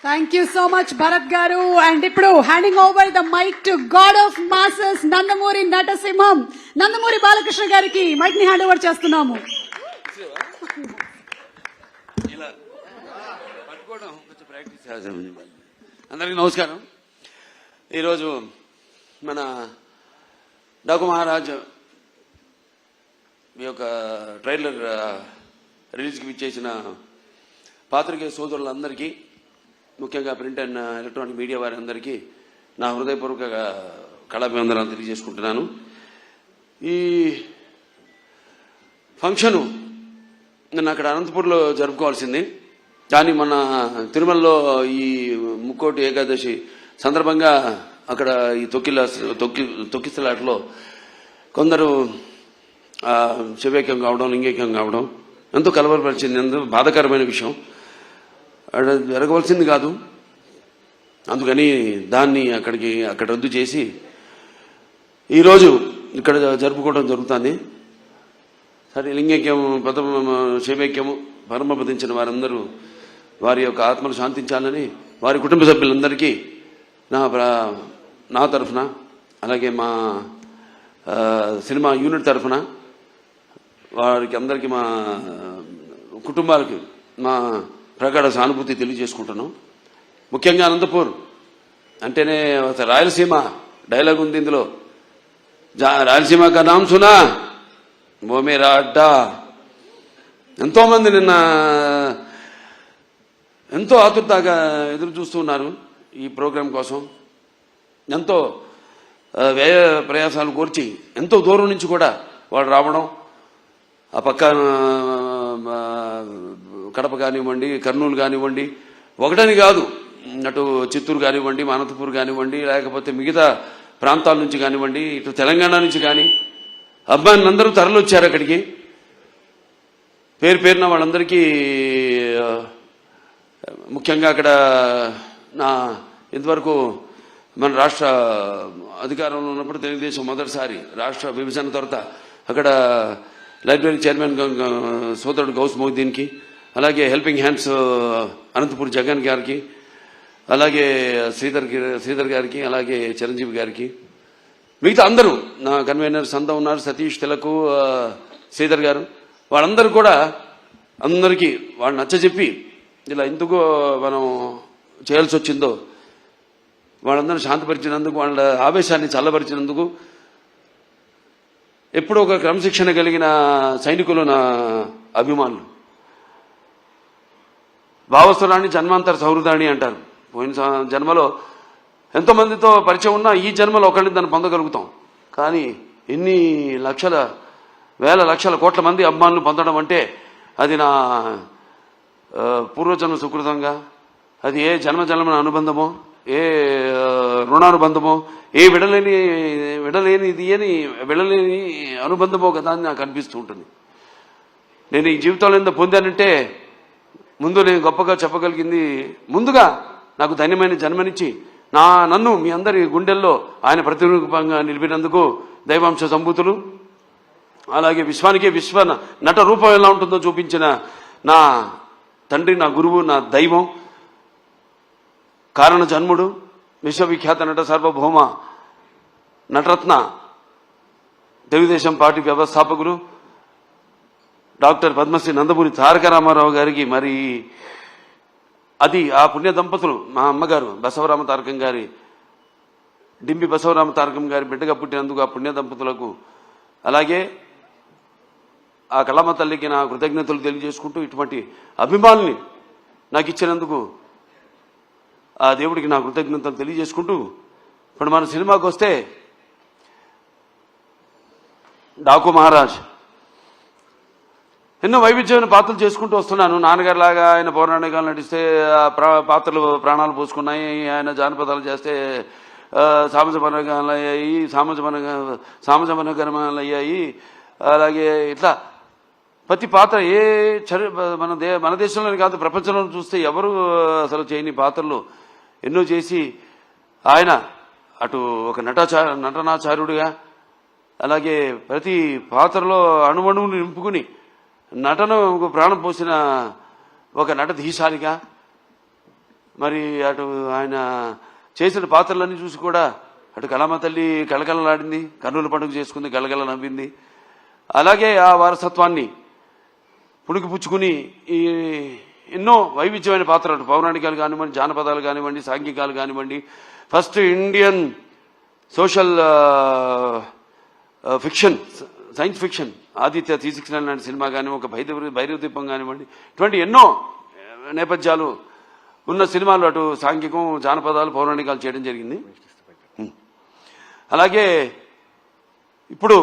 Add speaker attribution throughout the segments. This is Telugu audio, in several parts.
Speaker 1: Thank you so much, Bharat Garu. And ఇప్పుడు handing over the mic to God of Masses, Nandamuri Natasimham, Nandamuri Balakrishna గారికి మైక్ ని హ్యాండ్ ఓవర్ చేస్తున్నాము.
Speaker 2: అందరికీ నమస్కారం. ఈరోజు మన డాకు మహారాజ్ మీ యొక్క ట్రైలర్ రిలీజ్కి ఇచ్చేసిన పాత్రికేయ సోదరులందరికీ, ముఖ్యంగా ప్రింట్ అండ్ ఎలక్ట్రానిక్ మీడియా వారి అందరికీ నా హృదయపూర్వక కళాభివందనాలు తెలియజేసుకుంటున్నాను. ఈ ఫంక్షను నిన్న అక్కడ అనంతపూర్లో జరుపుకోవాల్సింది, కానీ మన తిరుమలలో ఈ ముక్కోటి ఏకాదశి సందర్భంగా అక్కడ ఈ తొక్కిసలాటలో కొందరు శివైక్యం కావడం, లింగైక్యం కావడం ఎంతో కలవరపరిచింది. ఎంతో బాధాకరమైన విషయం. జరగవలసింది కాదు. అందుకని దాన్ని అక్కడ రద్దు చేసి ఈరోజు ఇక్కడ జరుపుకోవడం జరుగుతుంది. సరే, లింగైక్యం, శైవైక్యము పరమపదించిన వారందరూ వారి యొక్క ఆత్మను శాంతించాలని వారి కుటుంబ సభ్యులందరికీ నా తరఫున, అలాగే మా సినిమా యూనిట్ తరఫున వారికి అందరికీ, మా కుటుంబాలకి మా ప్రగాఢ సానుభూతి తెలియజేసుకుంటున్నాం. ముఖ్యంగా అనంతపూర్ అంటేనే రాయలసీమ డైలాగ్ ఉంది ఇందులో. రాయలసీమ కా నామ్ సునా ఓ మేరా అడ్డా. ఎంతోమంది నిన్న ఎంతో ఆతురతగా ఎదురు చూస్తున్నారు ఈ ప్రోగ్రాం కోసం. ఎంతో వ్యయ ప్రయాసాలు కోర్చి ఎంతో దూరం నుంచి కూడా వాళ్ళు రావడం, ఆ పక్క కడప కానివ్వండి, కర్నూలు కానివ్వండి, ఒకటని కాదు, అటు చిత్తూరు కానివ్వండి, అనంతపూర్ కానివ్వండి, లేకపోతే మిగతా ప్రాంతాల నుంచి కానివ్వండి, ఇటు తెలంగాణ నుంచి కానీ అబ్బాయిలందరూ తరలి వచ్చారు అక్కడికి. పేరున వాళ్ళందరికీ, ముఖ్యంగా అక్కడ ఇంతవరకు మన రాష్ట్ర అధికారంలో ఉన్నప్పుడు తెలుగుదేశం మొదటిసారి రాష్ట్ర విభజన తర్వాత అక్కడ లైబ్రరీ చైర్మన్ సోదరుడు గౌస్ మొహిద్దీన్కి, అలాగే హెల్పింగ్ హ్యాండ్స్ అనంతపూర్ జగన్ గారికి, అలాగే శ్రీధర్ గారికి, అలాగే చిరంజీవి గారికి, మిగతా అందరూ నా కన్వీనర్స్ అంతా ఉన్నారు, సతీష్ తిలకు, శ్రీధర్ గారు, వాళ్ళందరూ కూడా అందరికీ వాళ్ళు నచ్చజెప్పి ఇలా ఎందుకు మనం చేయాల్సి వచ్చిందో వాళ్ళందరూ శాంతపరిచినందుకు, వాళ్ళ ఆవేశాన్ని చల్లబరిచినందుకు, ఎప్పుడూ ఒక క్రమశిక్షణ కలిగిన సైనికులు నా అభిమానులు. భావస్థురాన్ని జన్మాంతర సౌహృదాన్ని అంటారు. పోయిన జన్మలో ఎంతోమందితో పరిచయం ఉన్నా ఈ జన్మలో ఒకరిని దాన్ని పొందగలుగుతాం. కానీ ఎన్ని లక్షల, వేల లక్షల కోట్ల మంది అభిమానులు పొందడం అంటే అది నా పూర్వజన్మ సుకృతంగా, అది ఏ జన్మజన్మన అనుబంధమో, ఏ రుణానుబంధమో, ఏ విడలేని అనుబంధమో కదా అని నాకు అనిపిస్తూ ఉంటుంది. నేను ఈ జీవితంలో ఎంత పొందానంటే, ముందు నేను గొప్పగా చెప్పగలిగింది, ముందుగా నాకు ధన్యమైన జన్మనిచ్చి నన్ను మీ అందరి గుండెల్లో ఆయన ప్రతిరూపంగా నిలిపినందుకు దైవాంశ సంభూతులు, అలాగే విశ్వానికే విశ్వ నట రూపం ఎలా ఉంటుందో చూపించిన నా తండ్రి, నా గురువు, నా దైవం, కారణ జన్ముడు, విశ్వవిఖ్యాత నట సార్వభౌమ నటరత్న, తెలుగుదేశం పార్టీ వ్యవస్థాపకులు డాక్టర్ పద్మశ్రీ నందమూరి తారక రామారావు గారికి, మరి అది ఆ పుణ్య దంపతులు, మా అమ్మగారు బసవరామ తారకం గారి, డింబి బసవరామ తారకం గారి బిడ్డగా పుట్టినందుకు ఆ పుణ్య దంపతులకు, అలాగే ఆ కళమ్మ తల్లికి నా కృతజ్ఞతలు తెలియజేసుకుంటూ, ఇటువంటి అభిమానుల్ని నాకు ఇచ్చినందుకు ఆ దేవుడికి నా కృతజ్ఞతలు తెలియజేసుకుంటూ, ఇప్పుడు మన సినిమాకి వస్తే డాకు మహారాజ్ ఎన్నో వైవిధ్యమైన పాత్రలు చేసుకుంటూ వస్తున్నాను. నాన్నగారి లాగా ఆయన పౌరాణికాలు నటిస్తే పాత్రలు ప్రాణాలు పోసుకున్నాయి, ఆయన జానపదాలు చేస్తే సామజమనగరమాలు అయ్యాయి. అలాగే ఇట్లా ప్రతి పాత్ర మన దేశంలోనే కాదు ప్రపంచంలో చూస్తే ఎవరు అసలు చేయని పాత్రలు ఎన్నో చేసి ఆయన అటు ఒక నటనాచార్యుడిగా, అలాగే ప్రతి పాత్రలో అణువణువుని నింపుకుని నటన ప్రాణం పోసిన ఒక నటధీశాలిగా, మరి అటు ఆయన చేసిన పాత్రలన్నీ చూసి కూడా అటు కళామ తల్లి కళకళలాడింది, కర్నూలు పండుగ చేసుకుంది, గలగల నవ్వింది. అలాగే ఆ వారసత్వాన్ని పుణికిపుచ్చుకుని ఈ ఎన్నో వైవిధ్యమైన పాత్రలు, పౌరాణికాలు కానివ్వండి, జానపదాలు కానివ్వండి, సాంఘికాలు కానివ్వండి, first Indian social fiction, science fiction Aditya 369 లాంటి సినిమా కానీ, ఒక భైరవ దీపం కానివ్వండి, ఇటువంటి ఎన్నో నేపథ్యాలు ఉన్న సినిమాలు అటు సాంఘికం, జానపదాలు, పౌరాణికాలు చేయడం జరిగింది. అలాగే ఇప్పుడు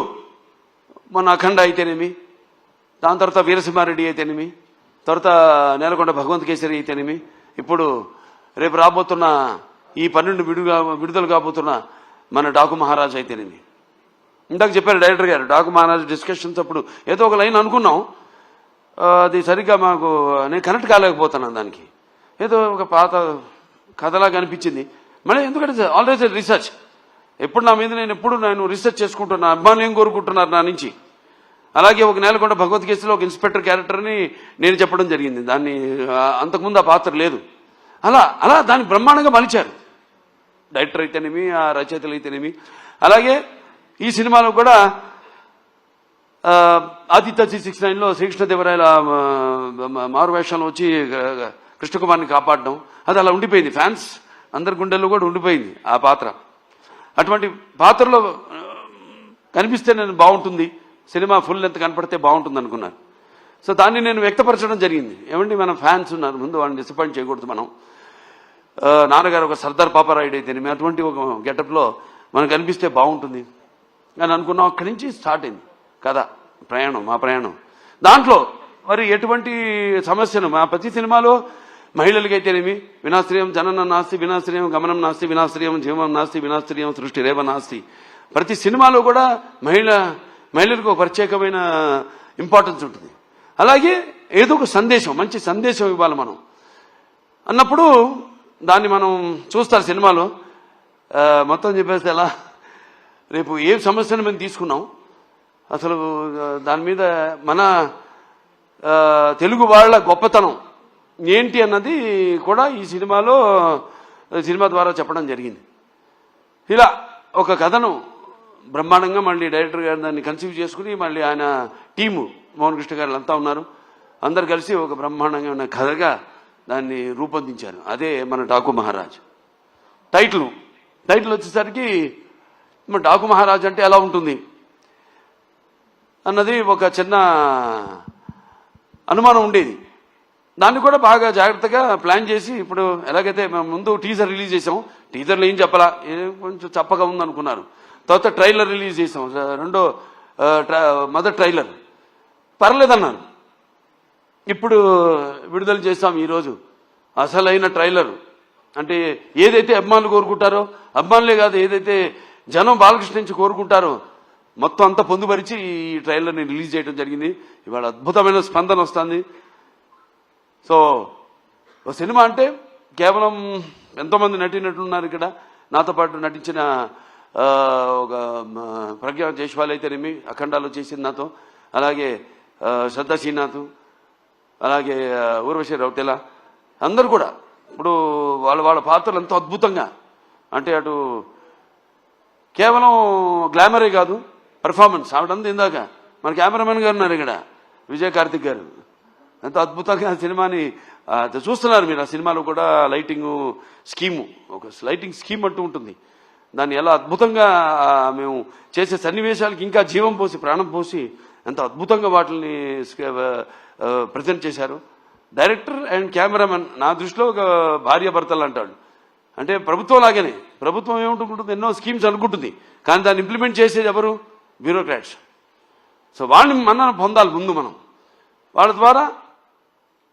Speaker 2: మన అఖండ అయితేనేమి, దాని తర్వాత వీరసింహారెడ్డి అయితేనేమి, తర్వాత నేలకొండ భగవంత్ కేసరి అయితేనేమి, ఇప్పుడు రేపు రాబోతున్న ఈ 12 విడుదల కాబోతున్న మన డాకు మహారాజ్ అయితేనేమి. ఇందాక చెప్పారు డైరెక్టర్ గారు, డాకు మహారాజ్ డిస్కషన్స్ అప్పుడు ఏదో ఒక లైన్ అనుకున్నాం, అది సరిగ్గా మాకు నేను కనెక్ట్ కాలేకపోతున్నాను. దానికి ఏదో ఒక పాత కథలాగా అనిపించింది. మళ్ళీ ఎందుకంటే ఆల్వేస్ రీసెర్చ్, ఎప్పుడు నా మీద నేను రీసెర్చ్ చేసుకుంటున్నా, అభిమానులు ఏం కోరుకుంటున్నారు నా నుంచి. అలాగే ఒక నేలకొండ భగవత్ కేసులో ఒక ఇన్స్పెక్టర్ క్యారెక్టర్ని నేను చెప్పడం జరిగింది. దాన్ని అంతకుముందు ఆ పాత్ర లేదు. అలా దాన్ని బ్రహ్మాండంగా మలిచారు డైరెక్టర్ అయితేనేమి, ఆ రచయితలు అయితేనేమి. అలాగే ఈ సినిమాలో కూడా ఆదిత్య 369లో శ్రీకృష్ణదేవరాయల మారువేషంలో వచ్చి కృష్ణకుమార్ని కాపాడడం, అది అలా ఉండిపోయింది. ఫ్యాన్స్ అందరి గుండెల్లో కూడా ఉండిపోయింది ఆ పాత్ర. అటువంటి పాత్రలో కనిపిస్తే నేను బాగుంటుంది, సినిమా ఫుల్ లెంత్ కనపడితే బాగుంటుంది అనుకున్నారు. సో దాన్ని నేను వ్యక్తపరచడం జరిగింది. ఏమండి, మన ఫ్యాన్స్ ఉన్నారు, ముందు వాళ్ళని డిసప్పాయింట్ చేయకూడదు. మనం నాన్నగారు ఒక సర్దార్ పాపారాయుడు అయితేనేమి అటువంటి ఒక గెటప్లో మనకు కనిపిస్తే బాగుంటుంది అని అనుకున్నాం. అక్కడి నుంచి స్టార్ట్ అయింది కదా మా ప్రయాణం. దాంట్లో మరి ఎటువంటి సమస్యను మా ప్రతి సినిమాలో మహిళలకైతేనేమి వినాశ్రయం జననం నాస్తి, వినాశ్రయం గమనం నాస్తి, వినాశ్రయం జీవం నాస్తి, వినాశ్రయం సృష్టి రేవ నాస్తి. ప్రతి సినిమాలో కూడా మహిళలకు ఒక ప్రత్యేకమైన ఇంపార్టెన్స్ ఉంటుంది. అలాగే ఏదో ఒక సందేశం, మంచి సందేశం ఇవ్వాలి మనం అన్నప్పుడు దాన్ని మనం చూస్తారు సినిమాలో. మొత్తం చెప్పేస్తే ఎలా, రేపు ఏ సమస్యను మేము తీసుకున్నాం, అసలు దాని మీద మన తెలుగు వాళ్ళ గొప్పతనం ఏంటి అన్నది కూడా ఈ సినిమా ద్వారా చెప్పడం జరిగింది. ఇలా ఒక కథను బ్రహ్మాండంగా మళ్ళీ డైరెక్టర్ గారు దాన్ని కన్సీవ్ చేసుకుని, మళ్ళీ ఆయన టీము మోహన్ కృష్ణ గారు అంతా ఉన్నారు, అందరు కలిసి ఒక బ్రహ్మాండంగా ఉన్న కథగా దాన్ని రూపొందించారు. అదే మన డాకు మహారాజ్. టైటిల్ వచ్చేసరికి మన డాకు మహారాజ్ అంటే ఎలా ఉంటుంది అన్నది ఒక చిన్న అనుమానం ఉండేది. దాన్ని కూడా బాగా జాగ్రత్తగా ప్లాన్ చేసి, ఇప్పుడు ఎలాగైతే మేము ముందు టీజర్ రిలీజ్ చేసాం, టీజర్లో ఏం చెప్పాలా, కొంచెం చప్పగా ఉందనుకున్నారు. తర్వాత ట్రైలర్ రిలీజ్ చేసాం, మొదటి ట్రైలర్ పర్లేదన్నారు. ఇప్పుడు విడుదల చేస్తాం ఈరోజు అసలైన ట్రైలర్. అంటే ఏదైతే అభిమానులు కోరుకుంటారో, అభిమానులే కాదు ఏదైతే జనం బాలకృష్ణ నుంచి కోరుకుంటారో మొత్తం అంతా పొందుపరిచి ఈ ట్రైలర్ని రిలీజ్ చేయడం జరిగింది. ఇవాళ అద్భుతమైన స్పందన వస్తుంది. సో ఒక సినిమా అంటే కేవలం ఎంతోమంది నటినట్టున్నారు ఇక్కడ. నాతో పాటు నటించిన ఒక ప్రజ్ఞా జైస్వాల్ అయితేనేమి అఖండాలో చేసింది నాతో, అలాగే శ్రద్ధా శ్రీనాథ్, అలాగే ఊర్వశి రౌటెల, అందరూ కూడా ఇప్పుడు వాళ్ళ పాత్రలు ఎంతో అద్భుతంగా, అంటే అటు కేవలం గ్లామరే కాదు, పర్ఫార్మెన్స్. ఆవిడంతా ఇందాక మన కెమెరామెన్ గారు ఉన్నారు ఇక్కడ, విజయ్ కార్తిక్ గారు, ఎంతో అద్భుతంగా సినిమాని చూస్తున్నారు మీరు. ఆ సినిమాలో కూడా లైటింగ్ స్కీము, ఒక లైటింగ్ స్కీమ్ అంటూ ఉంటుంది. దాన్ని ఎలా అద్భుతంగా మేము చేసే సన్నివేశాలకి ఇంకా జీవం పోసి, ప్రాణం పోసి ఎంత అద్భుతంగా వాటిని ప్రజెంట్ చేశారు. డైరెక్టర్ అండ్ కెమెరామెన్ నా దృష్టిలో ఒక భార్యాభర్తలు అంటాడు. అంటే ప్రభుత్వం లాగానే, ప్రభుత్వం ఏముంటుంది, ఎన్నో స్కీమ్స్ అనుకుంటుంది, కానీ దాన్ని ఇంప్లిమెంట్ చేసేది ఎవరు? బ్యూరోక్రాట్స్. సో వాళ్ళని మనం పొందాలి ముందు, మనం వాళ్ళ ద్వారా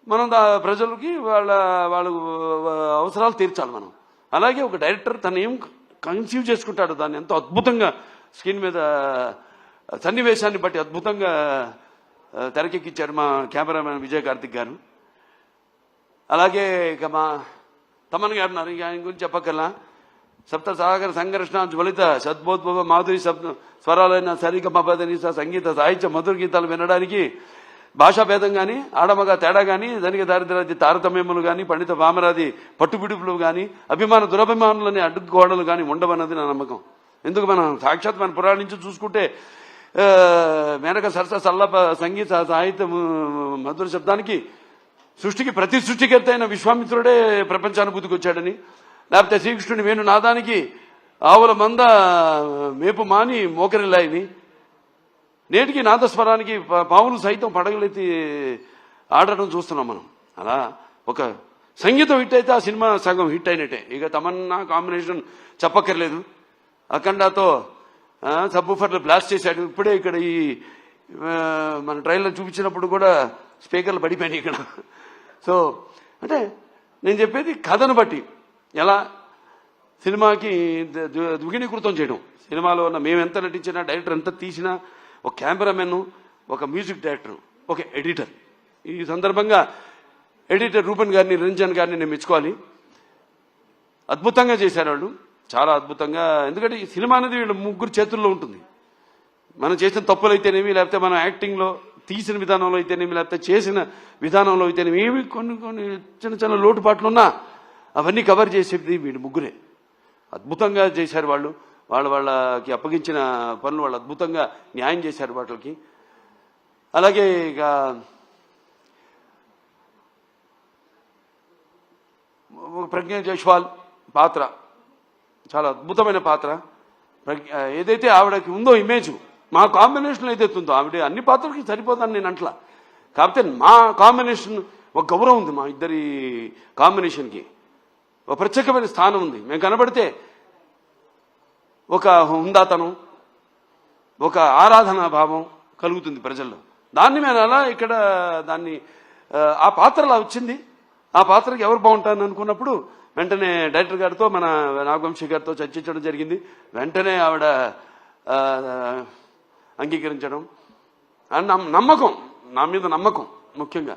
Speaker 2: మనం ప్రజలకి వాళ్ళ అవసరాలు తీర్చాలి మనం. అలాగే ఒక డైరెక్టర్ తను ఏం కన్సీవ్ చేసుకుంటాడు, దాన్ని ఎంతో అద్భుతంగా స్క్రీన్ మీద సన్నివేశాన్ని బట్టి అద్భుతంగా తెరకెక్కించారు మా కెమెరామెన్ విజయ్ కార్తిక్ గారు. అలాగే ఇక మా తమన్ గారు ఉన్నారు, ఇక ఆయన గురించి చెప్పక్కర్లా. సప్త సాగర సంఘర్షణ జ్వలిత సద్బోద్భవ మాధురి స్వరాలైన సరిగమ పదని సంగీత సాహిత్య మధుర గీతాలు వినడానికి భాషా భేదం కానీ ఆడమగ తేడా కానీ ధనిక దారిద్ర్యాది తారతమ్యములు కానీ పండిత వామరాది పట్టుబిడుపులు కానీ అభిమాన దురభిమానులని అడ్డుగోడలు కానీ ఉండవన్నది నా నమ్మకం. ఎందుకు మనం సాక్షాత్ మన పురాణం నుంచి చూసుకుంటే మేనక సరస సల్లప సంగీత సాహిత్య మధుర శబ్దానికి సృష్టికి ప్రతి సృష్టికర్త అయిన విశ్వామిత్రుడే ప్రపంచానుభూతికి వచ్చాడని, లేకపోతే శ్రీకృష్ణుని వేణు నాదానికి ఆవుల మంద మేపు మాని మోకరిల్లాయని, నేటికి నాదస్వరానికి పావులు సైతం పడగలెత్తి ఆడటం చూస్తున్నాం మనం. అలా ఒక సంగీతం హిట్ అయితే ఆ సినిమా సగం హిట్ అయినట్టే. ఇక తమన్నా కాంబినేషన్ చెప్పక్కర్లేదు. అఖండాతో సబ్బూఫర్లు బ్లాస్ట్ చేశాడు. ఇప్పుడే ఇక్కడ ఈ మన ట్రైలర్ చూపించినప్పుడు కూడా స్పీకర్లు పడిపోయినాయి ఇక్కడ. సో అంటే నేను చెప్పేది కథను బట్టి ఎలా సినిమాకి ద్విగుణీకృతం చేయడం. సినిమాలో ఉన్న మేము ఎంత నటించినా, డైరెక్టర్ ఎంత తీసినా, ఒక కెమెరామెన్, ఒక మ్యూజిక్ డైరెక్టర్, ఒక ఎడిటర్. ఈ సందర్భంగా ఎడిటర్ రూపన్ గారిని, రంజన్ గారిని నేను మెచ్చుకోవాలి. అద్భుతంగా చేశారు వాళ్ళు, చాలా అద్భుతంగా. ఎందుకంటే ఈ సినిమా అనేది వీళ్ళ ముగ్గురు చేతుల్లో ఉంటుంది. మనం చేసిన తప్పులు అయితేనేమి, లేకపోతే మనం యాక్టింగ్లో తీసిన విధానంలో అయితేనేమి, లేకపోతే చేసిన విధానంలో అయితేనేమి, ఏమి కొన్ని కొన్ని చిన్న చిన్న లోటుపాట్లు ఉన్నా అవన్నీ కవర్ చేసేది వీళ్ళు ముగ్గురే. అద్భుతంగా చేశారు వాళ్ళు. వాళ్ళకి అప్పగించిన పనులు వాళ్ళు అద్భుతంగా న్యాయం చేశారు వాటికి. అలాగే ఇక ప్రజ్ఞ జైస్వాల్ పాత్ర చాలా అద్భుతమైన పాత్ర. ఏదైతే ఆవిడకి ఉందో ఇమేజ్, మా కాంబినేషన్ ఏదైతే ఉందో, ఆవిడ అన్ని పాత్రలకి సరిపోతాను నేను అంట్లా. కాకపోతే మా కాంబినేషన్ ఒక గౌరవం ఉంది, మా ఇద్దరి కాంబినేషన్కి ఒక ప్రత్యేకమైన స్థానం ఉంది. మేము కనబడితే ఒక హుందాతనం, ఒక ఆరాధనా భావం కలుగుతుంది ప్రజల్లో. దాన్ని మేము అలా ఇక్కడ దాన్ని ఆ పాత్ర అలా వచ్చింది. ఆ పాత్రకి ఎవరు బాగుంటారని అనుకున్నప్పుడు వెంటనే డైరెక్టర్ గారితో, మన నాగవంశీ గారితో చర్చించడం జరిగింది. వెంటనే ఆవిడ అంగీకరించడం, నమ్మకం, నా మీద నమ్మకం. ముఖ్యంగా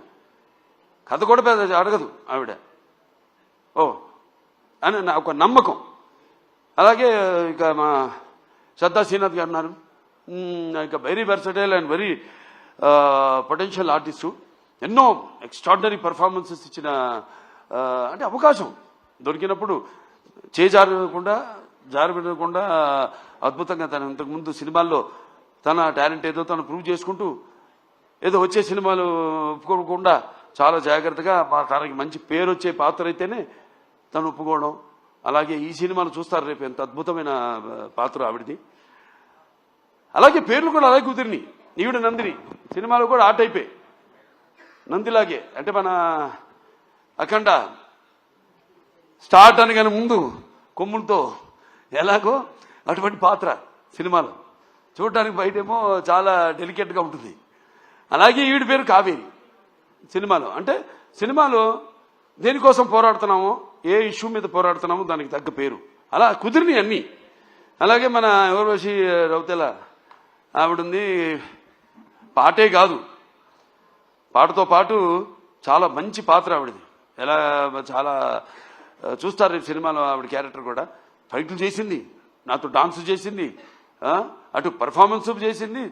Speaker 2: కథ కూడా పెద్ద అడగదు ఆవిడ, ఓ అని ఒక నమ్మకం. అలాగే ఇక మా శ్రద్ధా శ్రీనాథ్ గారు ఉన్నారు. ఇక very versatile and very potential artist. ఎన్నో ఎక్స్ట్రాడినరీ పర్ఫార్మెన్సెస్ ఇచ్చిన, అంటే అవకాశం దొరికినప్పుడు జారబెట్టకుండా అద్భుతంగా తను ఇంతకుముందు సినిమాల్లో తన టాలెంట్ ఏదో తను ప్రూవ్ చేసుకుంటూ, ఏదో వచ్చే సినిమాలు ఒప్పుకోకుండా చాలా జాగ్రత్తగా తనకి మంచి పేరు వచ్చే పాత్ర అయితేనే తను ఒప్పుకోవడం. అలాగే ఈ సినిమాను చూస్తారు రేపు, ఎంత అద్భుతమైన పాత్ర ఆవిడది. అలాగే పేర్లు కూడా అలాగే కుదిరినాయి. ఈవిడ నందిని సినిమాలో కూడా ఆ టైపే, నందిలాగే. అంటే మన అఖండ స్టార్ట్ అనగానే ముందు కొమ్ములతో ఎలాగో అటువంటి పాత్ర సినిమాలో చూడటానికి బయటేమో చాలా డెలికేట్గా ఉంటుంది. అలాగే ఈవిడ పేరు కావేరి సినిమాలో. అంటే సినిమాలో దేనికోసం పోరాడుతున్నామో, ఏ ఇష్యూ మీద పోరాడుతున్నామో దానికి తగ్గ పేరు అలా కుదిరినాయి అన్నీ. అలాగే మన ఊర్వశి రౌతెల ఆవిడుంది. పాటే కాదు, పాటతో పాటు చాలా మంచి పాత్ర ఆవిడది. ఎలా చాలా చూస్తారు ఈ సినిమాలో ఆవిడ క్యారెక్టర్ కూడా. ఫైట్లు చేసింది, నాతో డాన్స్ చేసింది, అటు పర్ఫార్మెన్స్ చేసింది,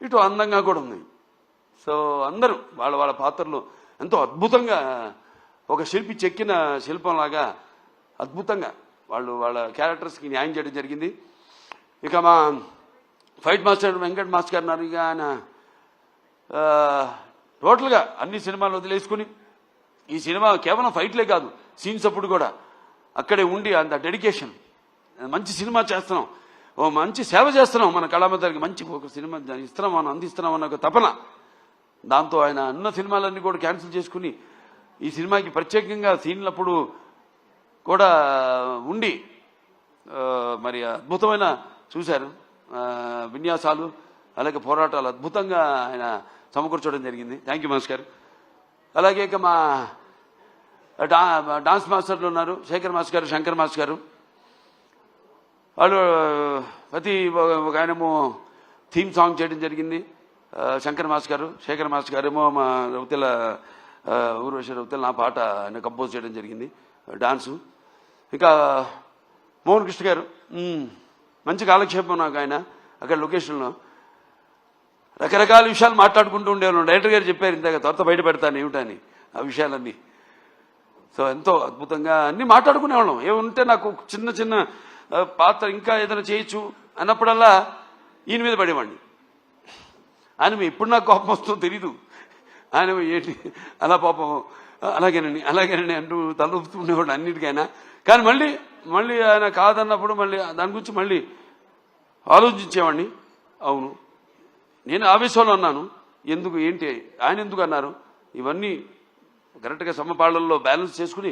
Speaker 2: ఇటు అందంగా కూడా ఉంది. సో అందరూ వాళ్ళ పాత్రలు ఎంతో అద్భుతంగా, ఒక శిల్పి చెక్కిన శిల్పంలాగా అద్భుతంగా వాళ్ళ క్యారెక్టర్స్కి న్యాయం చేయడం జరిగింది. ఇక మా ఫైట్ మాస్టర్ వెంకట్ మాస్టర్ గారు ఉన్నారు. ఇక ఆయన టోటల్గా అన్ని సినిమాలు వదిలేసుకుని ఈ సినిమా కేవలం ఫైట్లే కాదు, సీన్స్ అప్పుడు కూడా అక్కడే ఉండి అంత డెడికేషన్, మంచి సినిమా చేస్తున్నాం, ఓ మంచి సేవ చేస్తున్నాం మన కళామందరికి, మంచి ఒక సినిమా ఇస్తున్నాం, మనం అందిస్తున్నాం అన్న ఒక తపన. దాంతో ఆయన అన్న సినిమాలన్నీ కూడా క్యాన్సిల్ చేసుకుని ఈ సినిమాకి ప్రత్యేకంగా సీన్లప్పుడు కూడా ఉండి మరి అద్భుతమైన చూశారు విన్యాసాలు, అలాగే పోరాటాలు అద్భుతంగా ఆయన సమకూర్చడం జరిగింది. థ్యాంక్ యూ మాస్టర్ గారు. అలాగే ఇక మా డాన్స్ మాస్టర్లు ఉన్నారు, శేఖర్ మాస్టర్ గారు, శంకర్ మాస్టర్ గారు. వాళ్ళు ప్రతి ఒక ఆయనేమో థీమ్ సాంగ్ చేయడం జరిగింది, శంకర్ మాస్టర్ గారు. శేఖర్ మాస్టర్ గారు ఏమో మా రౌతెల ఊర్వశి రౌతెల నా పాట ఆయన కంపోజ్ చేయడం జరిగింది, డాన్సు. ఇంకా మోహన్ కృష్ణ గారు మంచి కాలక్షేపం నాకు ఆయన అక్కడ లొకేషన్లో. రకరకాల విషయాలు మాట్లాడుకుంటూ ఉండేవాళ్ళం. డైరెక్టర్ గారు చెప్పారు ఇంతగా త్వరత బయట పెడతాను ఏమిటని ఆ విషయాలన్నీ. సో ఎంతో అద్భుతంగా అన్నీ మాట్లాడుకునేవాళ్ళం. ఏముంటే నాకు చిన్న చిన్న పాత్ర ఇంకా ఏదైనా చేయొచ్చు అన్నప్పుడల్లా ఈయన మీద పడేవాడిని. ఆయన ఇప్పుడు నాకు కోపం వస్తుందో తెలీదు. ఆయన ఏంటి అలా పాపం అలాగేనండి అంటూ తలూపుతూ ఉండేవాడు అన్నిటికైనా. కానీ మళ్ళీ ఆయన కాదన్నప్పుడు మళ్ళీ దాని గురించి మళ్ళీ ఆలోచించేవాడిని. అవును నేను ఆవేశంలో అన్నాను, ఎందుకు ఏంటి ఆయన ఎందుకు అన్నారు, ఇవన్నీ కరెక్ట్గా సమపాళ్లలో బ్యాలెన్స్ చేసుకుని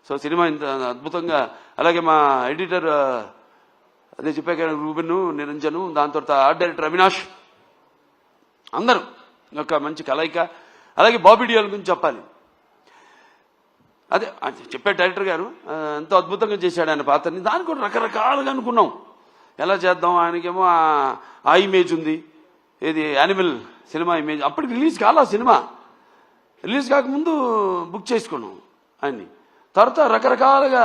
Speaker 2: సో సినిమా ఇంత అద్భుతంగా. అలాగే మా ఎడిటర్ అదే చెప్పాక రూబెన్, నిరంజను, దాని తర్వాత ఆర్ట్ డైరెక్టర్ అవినాష్, అందరూ ఒక మంచి కలయిక. అలాగే బాబీ డియోల్ గురించి చెప్పాలి. అదే చెప్పారు డైరెక్టర్ గారు ఎంతో అద్భుతంగా చేశాడు ఆయన పాత్రని. దానికి కూడా రకరకాలుగా అనుకున్నాం ఎలా చేద్దాం. ఆయనకేమో ఆ ఇమేజ్ ఉంది, ఏది యానిమల్ సినిమా ఇమేజ్. అప్పటికి రిలీజ్ కాలా సినిమా, రిలీజ్ కాకముందు బుక్ చేసుకున్నాం ఆయన్ని. తర్వాత రకరకాలుగా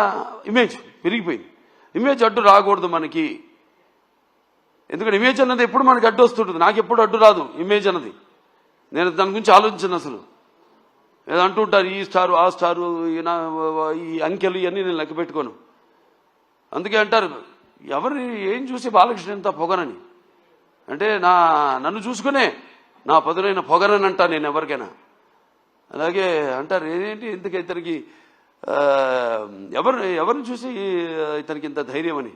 Speaker 2: ఇమేజ్ పెరిగిపోయింది. ఇమేజ్ అడ్డు రాకూడదు మనకి, ఎందుకంటే ఇమేజ్ అన్నది ఎప్పుడు మనకి అడ్డు వస్తుంటుంది. నాకు ఎప్పుడు అడ్డు రాదు ఇమేజ్ అన్నది. నేను దాని గురించి ఆలోచించను అసలు. ఏదో అంటుంటారు ఈ స్టారు ఆ స్టారు ఈ అంకెలు ఇవన్నీ నేను లెక్క పెట్టుకోను. అందుకే అంటారు ఎవరిని ఏం చూసి బాలకృష్ణ ఎంత పొగరని అంటే నన్ను చూసుకునే నా పదునైన పొగరని అంటా నేను ఎవరికైనా. అలాగే అంటారు ఏంటి ఇంతకీ ఇతనికి ఎవరిని చూసి ఇతనికి ఇంత ధైర్యం అని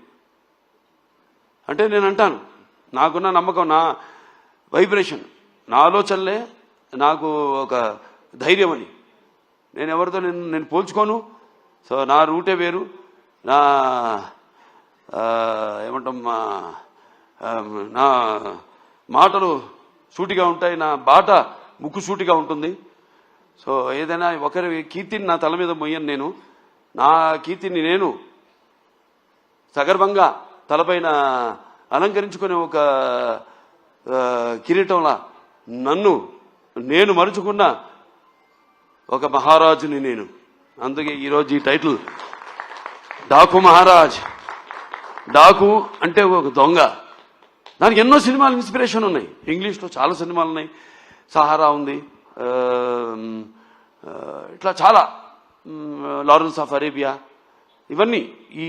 Speaker 2: అంటే నేను అంటాను నాకున్న నమ్మకం, నా వైబ్రేషన్, నా ఆలోచనలే నాకు ఒక ధైర్యం అని. నేను ఎవరితో నేను పోల్చుకోను. సో నా రూటే వేరు, నా ఏమంటాం నా మాటలు సూటిగా ఉంటాయి, నా బాట ముక్కు సూటిగా ఉంటుంది. సో ఏదైనా ఒకరి కీర్తిని నా తల మీద మొయ్యను. నేను నా కీర్తిని నేను సగర్వంగా తలపైన అలంకరించుకునే ఒక కిరీటంలా నేను మరుచుకున్న ఒక మహారాజుని నేను. అందుకే ఈరోజు ఈ టైటిల్ డాకు మహారాజ్. డాకు అంటే ఒక దొంగ. దానికి ఎన్నో సినిమాలు ఇన్స్పిరేషన్ ఉన్నాయి. ఇంగ్లీష్లో చాలా సినిమాలు ఉన్నాయి. సహారా ఉంది, ఇట్లా చాలా, లారెన్స్ ఆఫ్ అరేబియా, ఇవన్నీ ఈ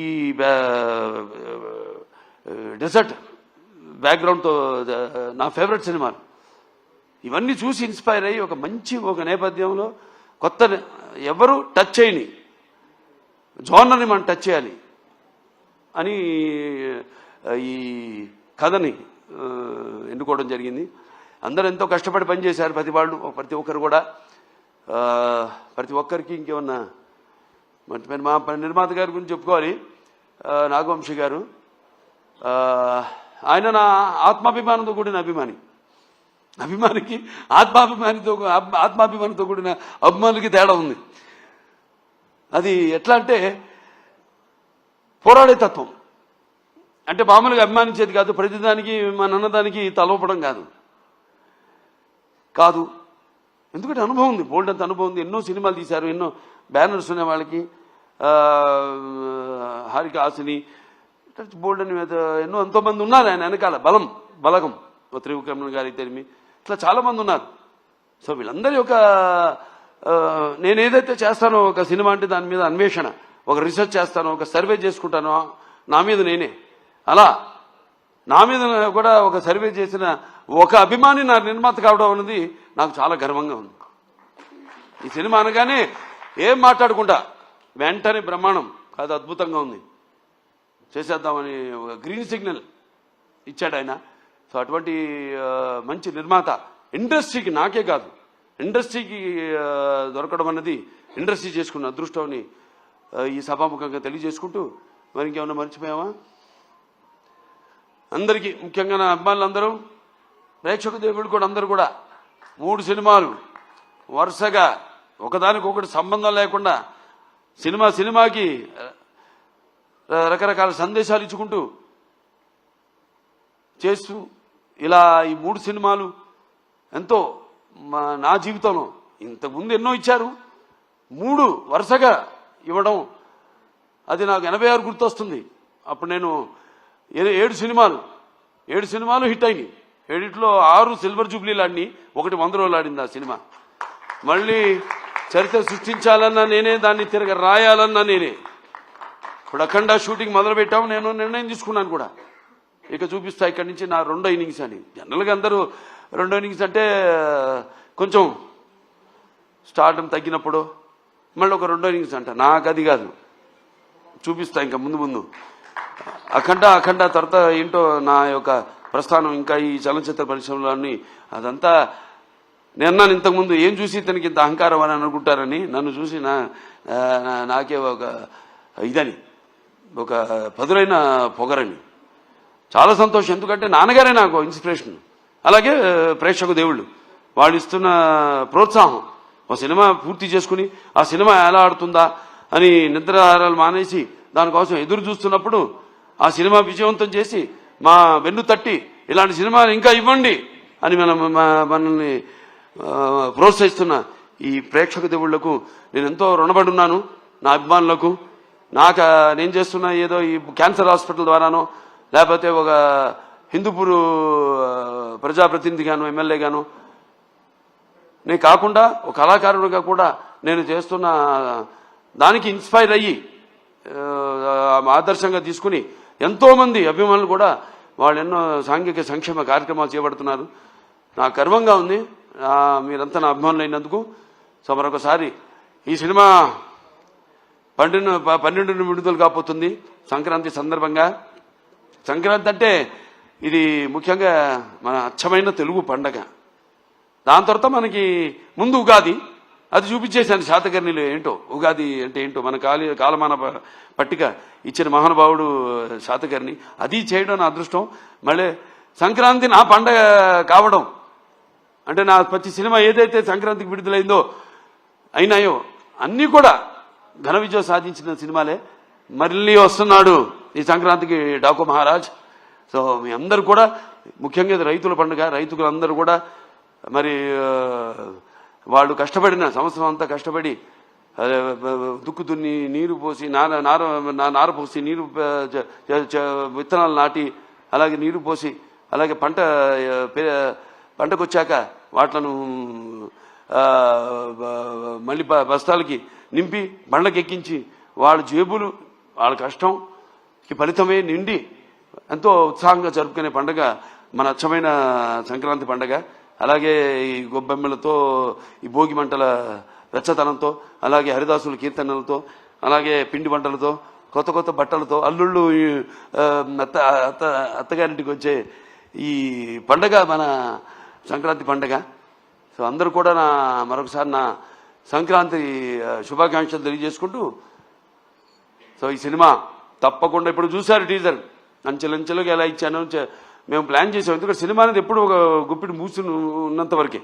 Speaker 2: డెజర్ట్ బ్యాక్గ్రౌండ్తో నా ఫేవరెట్ సినిమాలు. ఇవన్నీ చూసి ఇన్స్పైర్ అయ్యి ఒక నేపథ్యంలో కొత్త ఎవరు టచ్ చేయని జోనర్ని మనం టచ్ చేయాలి అని ఈ కథని ఎన్నుకోవడం జరిగింది. అందరూ ఎంతో కష్టపడి పనిచేశారు ప్రతి ఒక్కరు కూడా. ప్రతి ఒక్కరికి ఇంకేమన్నా మా నిర్మాత గారి గురించి చెప్పుకోవాలి. నాగవంశీ గారు, ఆయన నా ఆత్మాభిమానంతో కూడిన అభిమానికి ఆత్మాభిమానంతో కూడిన అభిమానులకి తేడా ఉంది. అది ఎట్లా అంటే పోరాడే తత్వం. అంటే మామూలుగా అభిమానించేది కాదు, ప్రతిదానికి మన అన్నదానికి తలవపడం కాదు. ఎందుకంటే అనుభవం ఉంది, బోల్డ్ అంత అనుభవం ఉంది. ఎన్నో సినిమాలు తీశారు, ఎన్నో బ్యానర్స్ ఉన్నాయి వాళ్ళకి. హారిక హాసిని, బోల్డ్ అని ఎంతోమంది ఉన్నారు ఆయన వెనకాల. బలగం త్రివిక్రమణ గారి తెలిమి, ఇట్లా చాలామంది ఉన్నారు. సో వీళ్ళందరి యొక్క నేను ఏదైతే చేస్తానో ఒక సినిమా అంటే దాని మీద అన్వేషణ, ఒక రీసెర్చ్ చేస్తాను, ఒక సర్వే చేసుకుంటాను నా మీద నేనే. అలా నా మీద కూడా ఒక సర్వే చేసిన ఒక అభిమాని నా నిర్మాత కావడం అనేది నాకు చాలా గర్వంగా ఉంది. ఈ సినిమా అనగానే ఏం మాట్లాడుకుంటా వెంటనే బ్రహ్మాండం కాదు, అద్భుతంగా ఉంది, చేసేద్దామని ఒక గ్రీన్ సిగ్నల్ ఇచ్చాడు ఆయన. సో అటువంటి మంచి నిర్మాత ఇండస్ట్రీకి, నాకే కాదు ఇండస్ట్రీకి దొరకడం అన్నది ఇండస్ట్రీ చేసుకున్న అదృష్టం ఈ సభాముఖంగా తెలియజేసుకుంటూ, మరి ఇంకేమన్నా మర్చిపోయామా? అందరికీ ముఖ్యంగా నా అభిమానులందరూ, ప్రేక్షక దేవుళ్ళు కూడా అందరూ కూడా 3 సినిమాలు వరుసగా ఒకదానికొకటి సంబంధం లేకుండా సినిమాకి రకరకాల సందేశాలు ఇచ్చుకుంటూ చేస్తూ ఇలా ఈ 3 సినిమాలు ఎంతో నా జీవితంలో ఇంతకుముందు ఎన్నో ఇచ్చారు, 3 వరుసగా ఇవ్వడం అది నాకు 86 గుర్తొస్తుంది. అప్పుడు నేను 7 సినిమాలు హిట్ అయినాయి. ఎడిట్లో 6 సిల్వర్ జూబ్లీలు ఆడిని, ఒకటి 100 రోజులు ఆడింది ఆ సినిమా. మళ్ళీ చరిత్ర సృష్టించాలన్నా నేనే, దాన్ని తిరగ రాయాలన్నా నేనే. ఇప్పుడు అఖండ షూటింగ్ మొదలు పెట్టాము, నేను నిర్ణయం తీసుకున్నాను కూడా, ఇక చూపిస్తా ఇక్కడి నుంచి నా 2వ ఇన్నింగ్స్ అని. జనరల్గా అందరూ 2వ ఇన్నింగ్స్ అంటే కొంచెం స్టార్డం తగ్గినప్పుడు మళ్ళీ ఒక 2వ ఇన్నింగ్స్ అంట. నాకు అది కాదు, చూపిస్తా ఇంకా ముందు అఖండ తర్వాత ఏంటో నా యొక్క ప్రస్థానం ఇంకా ఈ చలనచిత్ర పరిశ్రమలోని అదంతా. నేను ఇంతకుముందు ఏం చూసి తనకి ఇంత అహంకారం అని అనుకుంటారని, నన్ను చూసి నాకే ఒక ఇదని, ఒక పదులైన పొగరని. చాలా సంతోషం, ఎందుకంటే నాన్నగారే నాకు ఇన్స్పిరేషన్, అలాగే ప్రేక్షక దేవుళ్ళు వాళ్ళు ఇస్తున్న ప్రోత్సాహం. ఒక సినిమా పూర్తి చేసుకుని ఆ సినిమా ఎలా ఆడుతుందా అని నిద్రాహారాలు మానేసి దానికోసం ఎదురు చూస్తున్నప్పుడు ఆ సినిమా విజయవంతం చేసి మా వెన్ను తట్టి ఇలాంటి సినిమాలు ఇంకా ఇవ్వండి అని మనల్ని ప్రోత్సహిస్తున్న ఈ ప్రేక్షక దేవుళ్లకు నేను ఎంతో రుణపడి ఉన్నాను. నా అభిమానులకు, నేను చేస్తున్న ఏదో ఈ క్యాన్సర్ హాస్పిటల్ ద్వారానో, లేకపోతే ఒక హిందూపూర్ ప్రజాప్రతినిధిగాను, ఎమ్మెల్యేగాను నేను కాకుండా ఒక కళాకారుడిగా కూడా నేను చేస్తున్న దానికి ఇన్స్పైర్ అయ్యి ఆదర్శంగా తీసుకుని ఎంతోమంది అభిమానులు కూడా వాళ్ళు ఎన్నో సాంఘిక సంక్షేమ కార్యక్రమాలు చేపడుతున్నారు. నాకు గర్వంగా ఉంది మీరంతా నా అభిమానులు అయినందుకు. సో మరొకసారి ఈ సినిమా 12 విడుదల కాబోతుంది సంక్రాంతి సందర్భంగా. సంక్రాంతి అంటే ఇది ముఖ్యంగా మన అచ్చమైన తెలుగు పండగ. దాని తర్వాత మనకి ముందు ఉగాది, అది చూపించేశాను శాతకర్ణిలో ఏంటో ఉగాది అంటే ఏంటో మన కాలమాన పట్టిక ఇచ్చిన మహానుభావుడు శాతకర్ణి. అది చేయడం నా అదృష్టం. మళ్ళీ సంక్రాంతి నా పండగ కావడం అంటే నా ప్రతి సినిమా ఏదైతే సంక్రాంతికి విడుదలైందో అయినాయో అన్నీ కూడా ఘన విజయం సాధించిన సినిమాలే. మళ్ళీ వస్తున్నాడు ఈ సంక్రాంతికి డాకు మహారాజ్. సో మీ అందరూ కూడా, ముఖ్యంగా రైతుల పండుగ, రైతులందరూ కూడా మరి వాళ్ళు కష్టపడిన సంవత్సరం అంతా కష్టపడి దుక్కు దున్ని నీరు పోసి నార పోసి నీరు విత్తనాలు నాటి అలాగే నీరు పోసి అలాగే పంటకు వచ్చాక వాట్లను మళ్ళీ బస్తాలకి నింపి బండ్లకు ఎక్కించి వాళ్ళ జేబులు వాళ్ళ కష్టంకి ఫలితమే నిండి ఎంతో ఉత్సాహంగా జరుపుకునే పండుగ మన అచ్చమైన సంక్రాంతి పండుగ. అలాగే ఈ గొబ్బెమ్మలతో, ఈ భోగి మంటల వెచ్చతనంతో, అలాగే హరిదాసుల కీర్తనలతో, అలాగే పిండి వంటలతో, కొత్త కొత్త బట్టలతో, అల్లుళ్ళు అత్తగారింటికి వచ్చే ఈ పండగ మన సంక్రాంతి పండగ. సో అందరూ కూడా మరొకసారి నా సంక్రాంతి శుభాకాంక్షలు తెలియజేసుకుంటూ, సో ఈ సినిమా తప్పకుండా ఇప్పుడు చూశారు టీజర్, అంచెలంచెలుగా ఎలా ఇచ్చాను మేము ప్లాన్ చేసాం. ఎందుకంటే సినిమా అనేది ఎప్పుడు ఒక గుప్పిడి మూసి ఉన్నంత వరకే,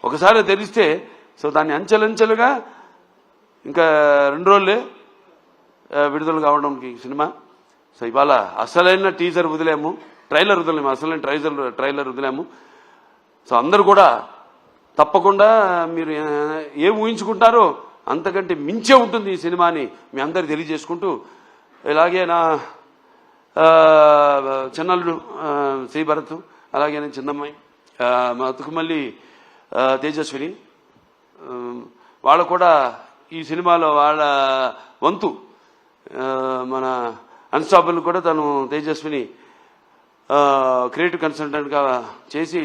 Speaker 2: ఒకసారి తెలిస్తే సో దాన్ని అంచెలంచెలుగా ఇంకా 2 రోజులే విడుదల కావడానికి సినిమా. సో ఇవాళ అసలైన టీజర్ వదిలేము, ట్రైలర్ వదిలేము, అసలైన ట్రైలర్ వదిలేము. సో అందరూ కూడా తప్పకుండా మీరు ఏం ఊహించుకుంటారో అంతకంటే మించే ఉంటుంది ఈ సినిమాని మీ అందరు తెలియజేసుకుంటూ, ఇలాగే నా చిన్నల్లుడు శ్రీభరత్, అలాగే నేను చిన్నమ్మాయి మా తుకుమల్లి తేజస్విని, వాళ్ళు కూడా ఈ సినిమాలో వాళ్ళ వంతు మన అన్స్టాపబుల్ కూడా తను తేజస్విని క్రియేటివ్ కన్సల్టెంట్గా చేసి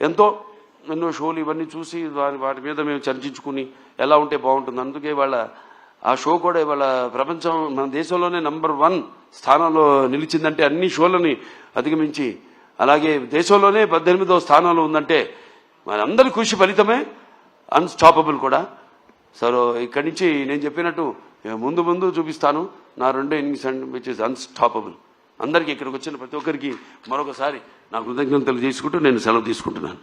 Speaker 2: ఎన్నో షోలు ఇవన్నీ చూసి వాటి మీద మేము చర్చించుకుని ఎలా ఉంటే బాగుంటుంది. అందుకే వాళ్ళ ఆ షో కూడా ఇవాళ ప్రపంచం మన దేశంలోనే నంబర్ 1 స్థానంలో నిలిచిందంటే, అన్ని షోలని అధిగమించి, అలాగే దేశంలోనే 18వ స్థానంలో ఉందంటే మనందరి కృషి ఫలితమే అన్స్టాపబుల్ కూడా. సో ఇక్కడి నుంచి నేను చెప్పినట్టు ముందు చూపిస్తాను నా 2వ ఇన్నింగ్స్ విచ్ ఇస్ అన్స్టాపబుల్. అందరికీ ఇక్కడికి వచ్చిన ప్రతి ఒక్కరికి మరొకసారి నా కృతజ్ఞతలు తీసుకుంటూ నేను సెలవు తీసుకుంటున్నాను.